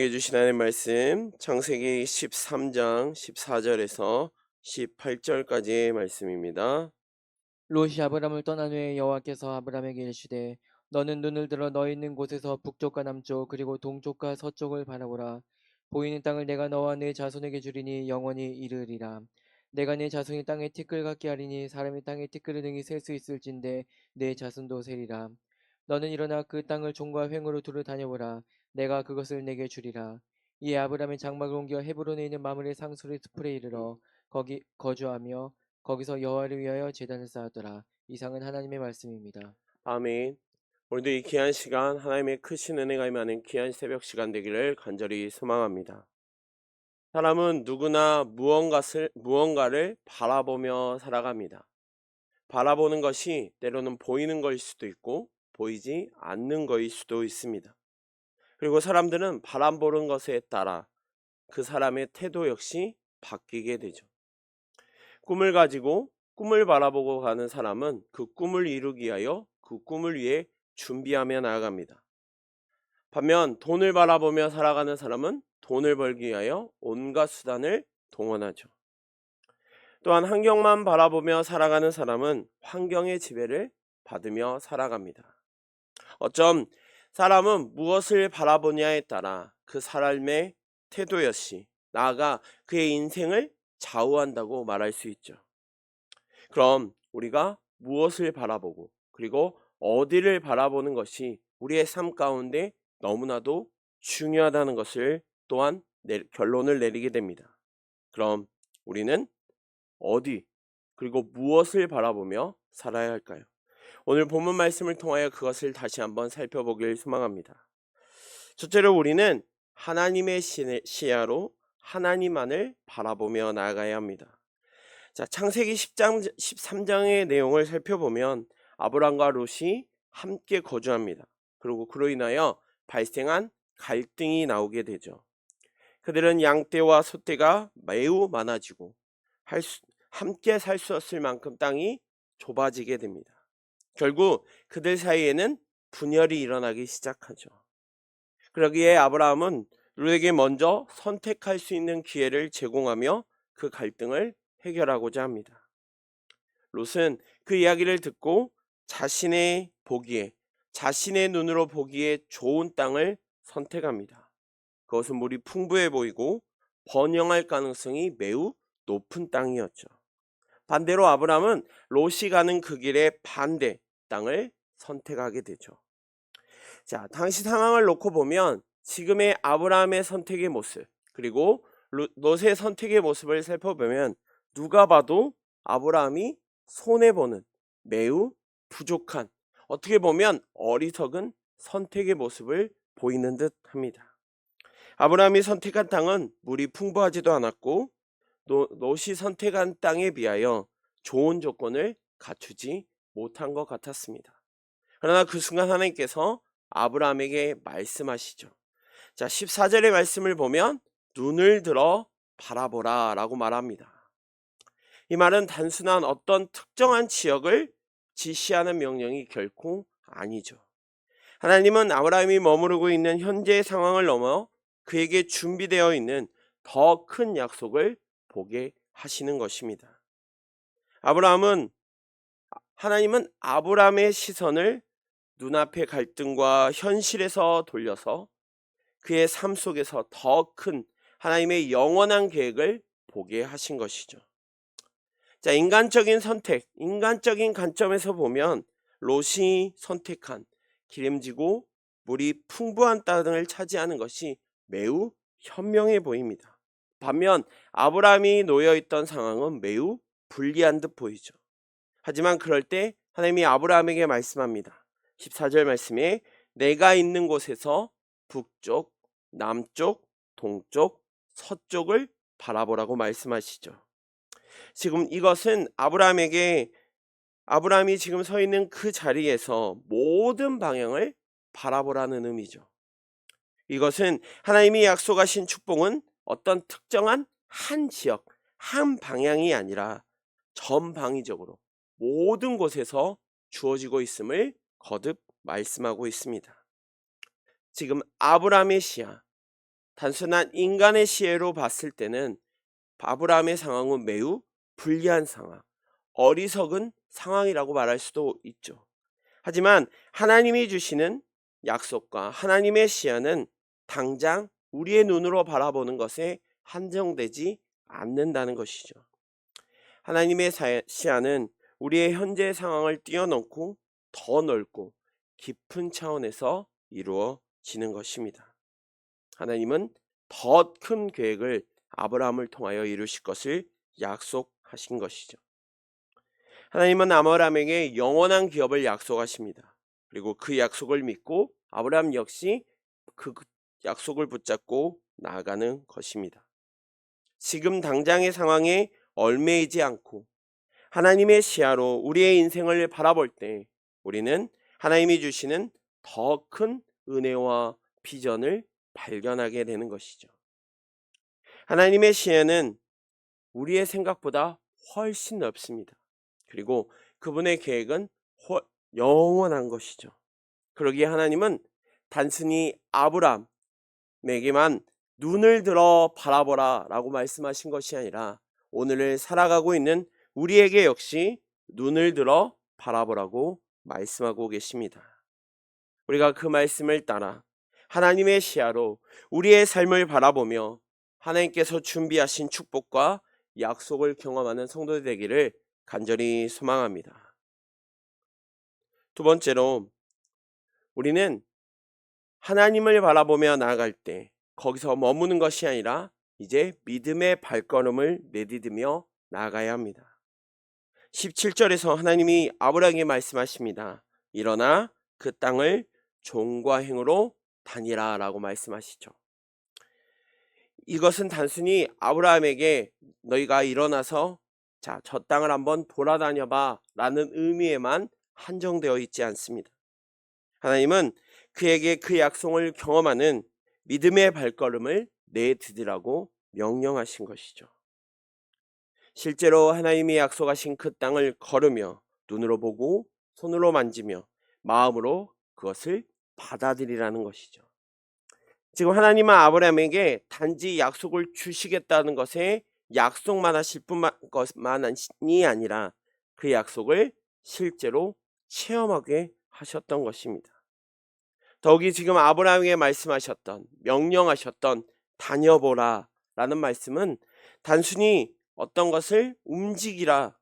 우리에게 주신 하나님의 말씀 창세기 13장 14절에서 18절까지의 말씀입니다. 롯이 아브람을 떠난 후에 여호와께서 아브람에게 이르시되 너는 눈을 들어 너 있는 곳에서 북쪽과 남쪽 그리고 동쪽과 서쪽을 바라보라. 보이는 땅을 내가 너와 네 자손에게 주리니 영원히 이르리라. 내가 네 자손이 땅의 티끌 같게 하리니 사람이 땅의 티끌을 능히 셀 수 있을진데 네 자손도 세리라. 너는 일어나 그 땅을 종과 횡으로 두루 다녀보라. 내가 그것을 내게 주리라. 이에 아브람이 장막을 옮겨 헤브론에 있는 마므레 상수리 숲에 이르러 거기 거주하며 거기서 여호와를 위하여 제단을 쌓았더라. 이상은 하나님의 말씀입니다. 아멘. 오늘도 이 귀한 시간 하나님의 크신 은혜가 임하는 귀한 새벽 시간 되기를 간절히 소망합니다. 사람은 누구나 무언가를 바라보며 살아갑니다. 바라보는 것이 때로는 보이는 것일 수도 있고 보이지 않는 것일 수도 있습니다. 그리고 사람들은 바라보는 것에 따라 그 사람의 태도 역시 바뀌게 되죠. 꿈을 가지고 꿈을 바라보고 가는 사람은 그 꿈을 이루기 위하여 그 꿈을 위해 준비하며 나아갑니다. 반면 돈을 바라보며 살아가는 사람은 돈을 벌기 위하여 온갖 수단을 동원하죠. 또한 환경만 바라보며 살아가는 사람은 환경의 지배를 받으며 살아갑니다. 어쩜 사람은 무엇을 바라보냐에 따라 그 사람의 태도 역시 나아가 그의 인생을 좌우한다고 말할 수 있죠. 그럼 우리가 무엇을 바라보고 그리고 어디를 바라보는 것이 우리의 삶 가운데 너무나도 중요하다는 것을 또한 결론을 내리게 됩니다. 그럼 우리는 어디 그리고 무엇을 바라보며 살아야 할까요? 오늘 본문 말씀을 통하여 그것을 다시 한번 살펴보길 소망합니다. 첫째로 우리는 하나님의 시야로 하나님만을 바라보며 나아가야 합니다. 자, 창세기 10장 13장의 내용을 살펴보면 아브람과 롯이 함께 거주합니다. 그리고 그로 인하여 발생한 갈등이 나오게 되죠. 그들은 양떼와 소떼가 매우 많아지고 함께 살 수 없을 만큼 땅이 좁아지게 됩니다. 결국 그들 사이에는 분열이 일어나기 시작하죠. 그러기에 아브라함은 롯에게 먼저 선택할 수 있는 기회를 제공하며 그 갈등을 해결하고자 합니다. 롯은 그 이야기를 듣고 자신의 눈으로 보기에 좋은 땅을 선택합니다. 그것은 물이 풍부해 보이고 번영할 가능성이 매우 높은 땅이었죠. 반대로 아브라함은 롯이 가는 그 길의 반대 땅을 선택하게 되죠. 자, 당시 상황을 놓고 보면 지금의 아브라함의 선택의 모습 그리고 롯의 선택의 모습을 살펴보면 누가 봐도 아브라함이 손해보는 매우 부족한 어떻게 보면 어리석은 선택의 모습을 보이는 듯 합니다. 아브라함이 선택한 땅은 물이 풍부하지도 않았고 롯이 선택한 땅에 비하여 좋은 조건을 갖추지 못한 것 같았습니다. 그러나 그 순간 하나님께서 아브라함에게 말씀하시죠. 자, 14절의 말씀을 보면 눈을 들어 바라보라 라고 말합니다. 이 말은 단순한 어떤 특정한 지역을 지시하는 명령이 결코 아니죠. 하나님은 아브라함이 머무르고 있는 현재의 상황을 넘어 그에게 준비되어 있는 더 큰 약속을 보게 하시는 것입니다. 하나님은 아브라함의 시선을 눈앞의 갈등과 현실에서 돌려서 그의 삶 속에서 더 큰 하나님의 영원한 계획을 보게 하신 것이죠. 자, 인간적인 선택, 인간적인 관점에서 보면 롯이 선택한 기름지고 물이 풍부한 땅을 차지하는 것이 매우 현명해 보입니다. 반면 아브라함이 놓여있던 상황은 매우 불리한 듯 보이죠. 하지만 그럴 때 하나님이 아브라함에게 말씀합니다. 14절 말씀에 내가 있는 곳에서 북쪽, 남쪽, 동쪽, 서쪽을 바라보라고 말씀하시죠. 지금 이것은 아브라함이 지금 서 있는 그 자리에서 모든 방향을 바라보라는 의미죠. 이것은 하나님이 약속하신 축복은 어떤 특정한 한 지역, 한 방향이 아니라 전방위적으로 모든 곳에서 주어지고 있음을 거듭 말씀하고 있습니다. 지금 아브라함의 시야, 단순한 인간의 시혜로 봤을 때는 아브라함의 상황은 매우 불리한 상황, 어리석은 상황이라고 말할 수도 있죠. 하지만 하나님이 주시는 약속과 하나님의 시야는 당장 우리의 눈으로 바라보는 것에 한정되지 않는다는 것이죠. 하나님의 시야는 우리의 현재 상황을 뛰어넘고 더 넓고 깊은 차원에서 이루어지는 것입니다. 하나님은 더 큰 계획을 아브라함을 통하여 이루실 것을 약속하신 것이죠. 하나님은 아브라함에게 영원한 기업을 약속하십니다. 그리고 그 약속을 믿고 아브라함 역시 그 약속을 붙잡고 나아가는 것입니다. 지금 당장의 상황에 얽매이지 않고 하나님의 시야로 우리의 인생을 바라볼 때 우리는 하나님이 주시는 더 큰 은혜와 비전을 발견하게 되는 것이죠. 하나님의 시야는 우리의 생각보다 훨씬 넓습니다. 그리고 그분의 계획은 영원한 것이죠. 그러기에 하나님은 단순히 아브라함에게만 눈을 들어 바라보라 라고 말씀하신 것이 아니라 오늘을 살아가고 있는 우리에게 역시 눈을 들어 바라보라고 말씀하고 계십니다. 우리가 그 말씀을 따라 하나님의 시야로 우리의 삶을 바라보며 하나님께서 준비하신 축복과 약속을 경험하는 성도들 되기를 간절히 소망합니다. 두 번째로 우리는 하나님을 바라보며 나아갈 때 거기서 머무는 것이 아니라 이제 믿음의 발걸음을 내디디며 나아가야 합니다. 17절에서 하나님이 아브라함에게 말씀하십니다. 일어나 그 땅을 종과 행으로 다니라 라고 말씀하시죠. 이것은 단순히 아브라함에게 너희가 일어나서 자, 저 땅을 한번 돌아다녀 봐 라는 의미에만 한정되어 있지 않습니다. 하나님은 그에게 그 약속을 경험하는 믿음의 발걸음을 내디디라고 명령하신 것이죠. 실제로 하나님이 약속하신 그 땅을 걸으며 눈으로 보고 손으로 만지며 마음으로 그것을 받아들이라는 것이죠. 지금 하나님은 아브라함에게 단지 약속을 주시겠다는 것에 약속만 하실 것만이 아니라 그 약속을 실제로 체험하게 하셨던 것입니다. 더욱이 지금 아브라함에게 말씀하셨던 명령하셨던 다녀보라 라는 말씀은 단순히 어떤 것을 움직이라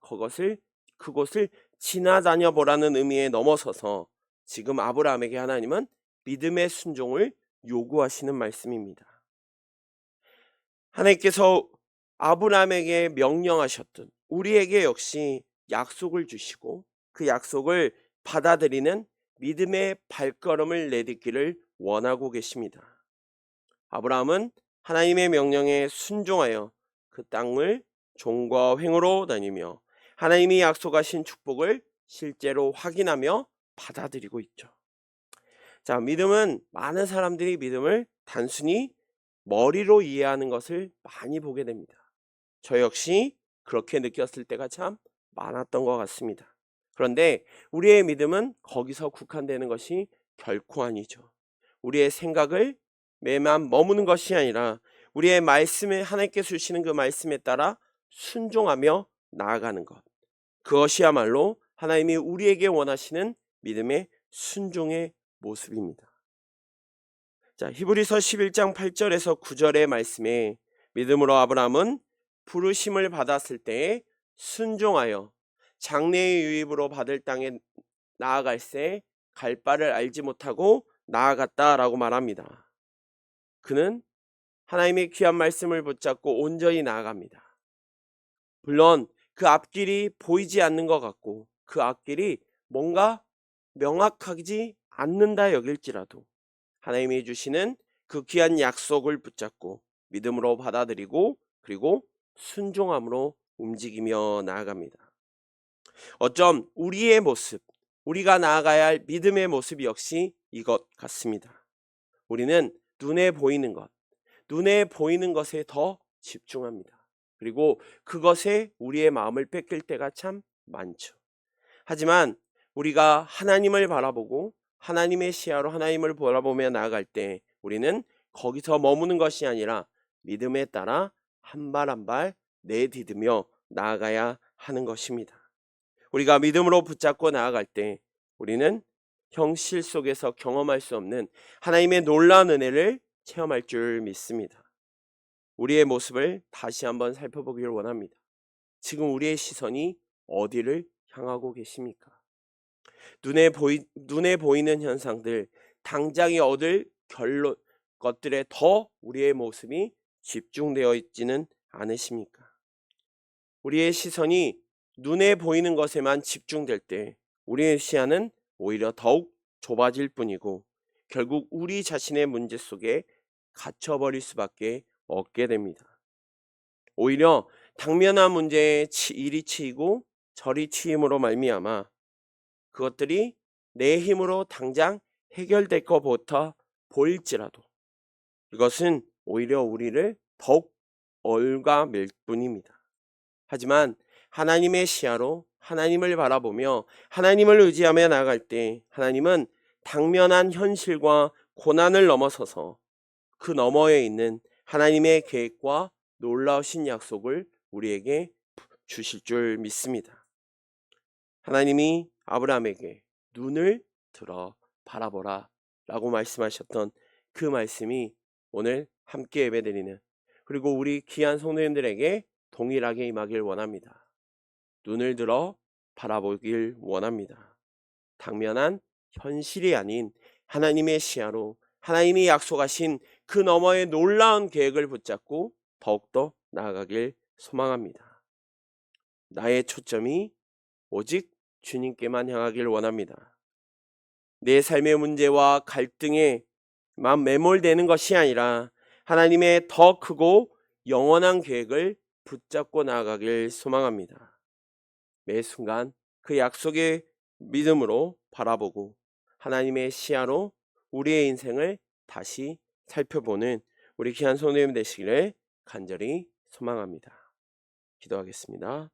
그곳을 지나다녀 보라는 의미에 넘어서서 지금 아브라함에게 하나님은 믿음의 순종을 요구하시는 말씀입니다. 하나님께서 아브라함에게 명령하셨던 우리에게 역시 약속을 주시고 그 약속을 받아들이는 믿음의 발걸음을 내딛기를 원하고 계십니다. 아브라함은 하나님의 명령에 순종하여 그 땅을 종과 횡으로 다니며 하나님이 약속하신 축복을 실제로 확인하며 받아들이고 있죠. 자, 믿음은 많은 사람들이 믿음을 단순히 머리로 이해하는 것을 많이 보게 됩니다. 저 역시 그렇게 느꼈을 때가 참 많았던 것 같습니다. 그런데 우리의 믿음은 거기서 국한되는 것이 결코 아니죠. 우리의 생각을 매만 머무는 것이 아니라 우리의 말씀에 하나님께서 주시는 그 말씀에 따라 순종하며 나아가는 것. 그것이야말로 하나님이 우리에게 원하시는 믿음의 순종의 모습입니다. 자, 히브리서 11장 8절에서 9절의 말씀에 믿음으로 아브라함은 부르심을 받았을 때에 순종하여 장래의 유입으로 받을 땅에 나아갈새 갈 바를 알지 못하고 나아갔다라고 말합니다. 그는 하나님의 귀한 말씀을 붙잡고 온전히 나아갑니다. 물론 그 앞길이 보이지 않는 것 같고 그 앞길이 뭔가 명확하지 않는다 여길지라도 하나님이 주시는 그 귀한 약속을 붙잡고 믿음으로 받아들이고 그리고 순종함으로 움직이며 나아갑니다. 어쩜 우리의 모습, 우리가 나아가야 할 믿음의 모습 역시 이것 같습니다. 우리는 눈에 보이는 것에 더 집중합니다. 그리고 그것에 우리의 마음을 뺏길 때가 참 많죠. 하지만 우리가 하나님을 바라보고 하나님의 시야로 하나님을 바라보며 나아갈 때 우리는 거기서 머무는 것이 아니라 믿음에 따라 한 발 한 발 내디디며 나아가야 하는 것입니다. 우리가 믿음으로 붙잡고 나아갈 때 우리는 현실 속에서 경험할 수 없는 하나님의 놀라운 은혜를 체험할 줄 믿습니다. 우리의 모습을 다시 한번 살펴보기를 원합니다. 지금 우리의 시선이 어디를 향하고 계십니까? 눈에 보이는 현상들, 당장이 얻을 것들에 더 우리의 모습이 집중되어 있지는 않으십니까? 우리의 시선이 눈에 보이는 것에만 집중될 때 우리의 시야는 오히려 더욱 좁아질 뿐이고 결국 우리 자신의 문제 속에 갇혀버릴 수밖에 없게 됩니다. 오히려 당면한 문제에 이리 치이고 저리 치임으로 말미암아 그것들이 내 힘으로 당장 해결될 것부터 보일지라도 이것은 오히려 우리를 더욱 올가맬 뿐입니다. 하지만 하나님의 시야로 하나님을 바라보며 하나님을 의지하며 나아갈 때 하나님은 당면한 현실과 고난을 넘어서서 그 너머에 있는 하나님의 계획과 놀라우신 약속을 우리에게 주실 줄 믿습니다. 하나님이 아브라함에게 눈을 들어 바라보라 라고 말씀하셨던 그 말씀이 오늘 함께 예배드리는 그리고 우리 귀한 성도님들에게 동일하게 임하길 원합니다. 눈을 들어 바라보길 원합니다. 당면한 현실이 아닌 하나님의 시야로 하나님이 약속하신 그 너머의 놀라운 계획을 붙잡고 더욱더 나아가길 소망합니다. 나의 초점이 오직 주님께만 향하길 원합니다. 내 삶의 문제와 갈등에만 매몰되는 것이 아니라 하나님의 더 크고 영원한 계획을 붙잡고 나아가길 소망합니다. 매 순간 그 약속의 믿음으로 바라보고 하나님의 시야로 우리의 인생을 다시 살펴보는 우리 귀한 성도님 되시기를 간절히 소망합니다. 기도하겠습니다.